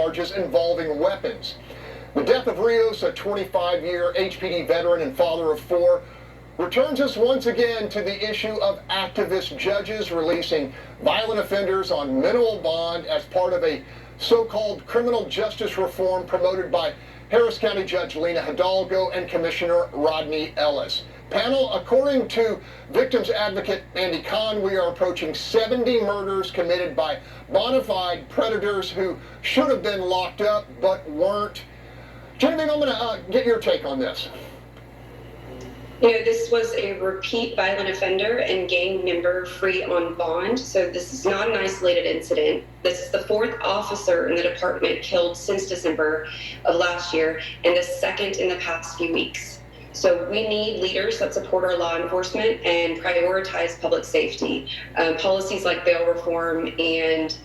charges involving weapons. The death of Rios, a 25-year HPD veteran and father of four, returns us once again to the issue of activist judges releasing violent offenders on minimal bond as part of a so-called criminal justice reform promoted by Harris County Judge Lina Hidalgo and Commissioner Rodney Ellis. Panel, according to victims advocate Andy Kahn, we are approaching 70 murders committed by bona fide predators who should have been locked up but weren't. Genevieve, I'm going to get your take on this. You know, this was a repeat violent offender and gang member free on bond. So this is not an isolated incident. This is the fourth officer in the department killed since December of last year and the second in the past few weeks. So we need leaders that support our law enforcement and prioritize public safety. Policies like bail reform and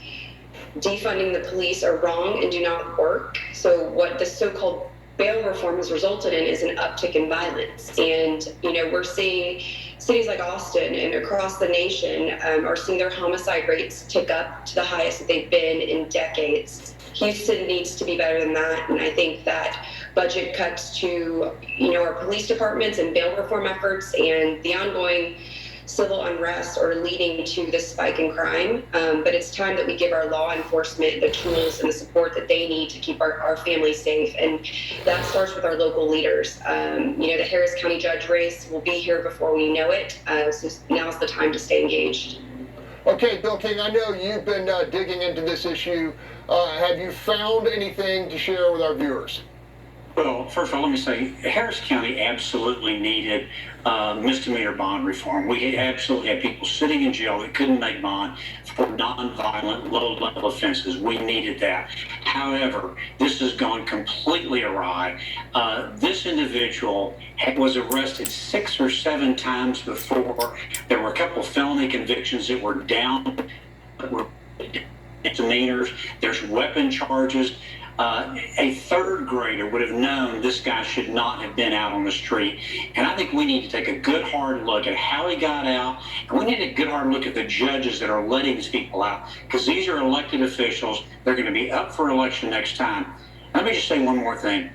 defunding the police are wrong and do not work. So what the so-called bail reform has resulted in is an uptick in violence. And, you know, we're seeing cities like Austin and across the nation are seeing their homicide rates tick up to the highest that they've been in decades. Houston needs to be better than that. And I think that budget cuts to, you know, our police departments and bail reform efforts and the ongoing civil unrest are leading to this spike in crime, but it's time that we give our law enforcement the tools and the support that they need to keep our families safe, and that starts with our local leaders. You know, the Harris County judge race will be here before we know it, so now's the time to stay engaged. Okay, Bill King, I know you've been digging into this issue. Have you found anything to share with our viewers? Well, first of all, let me say, Harris County absolutely needed misdemeanor bond reform. We absolutely had people sitting in jail that couldn't make bond for nonviolent, low-level offenses. We needed that. However, this has gone completely awry. This individual was arrested 6 or 7 times before. There were a couple of felony convictions that were down, were misdemeanors. There's weapon charges. A third grader would have known this guy should not have been out on the street. And I think we need to take a good hard look at how he got out. And we need a good hard look at the judges that are letting these people out, because these are elected officials. They're going to be up for election next time. Let me just say one more thing.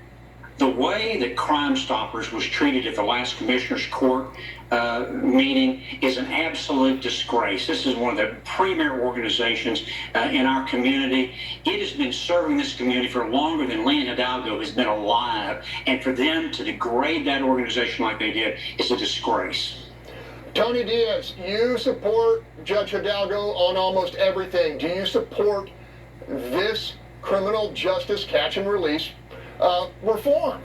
The way that Crime Stoppers was treated at the last Commissioner's Court meeting is an absolute disgrace. This is one of the premier organizations in our community. It has been serving this community for longer than Lina Hidalgo has been alive, and for them to degrade that organization like they did is a disgrace. Tony Diaz, you support Judge Hidalgo on almost everything. Do you support this criminal justice catch and release reform?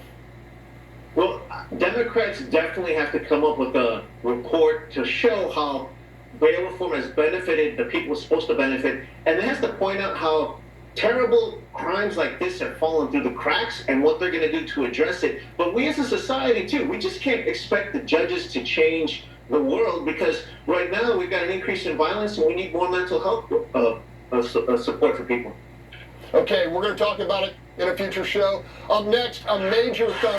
Well, Democrats definitely have to come up with a report to show how bail reform has benefited the people it's supposed to benefit, and it has to point out how terrible crimes like this have fallen through the cracks and what they're going to do to address it. But we as a society, too, we just can't expect the judges to change the world, because right now we've got an increase in violence and we need more mental health support for people. Okay, we're going to talk about it in a future show. Up next, a major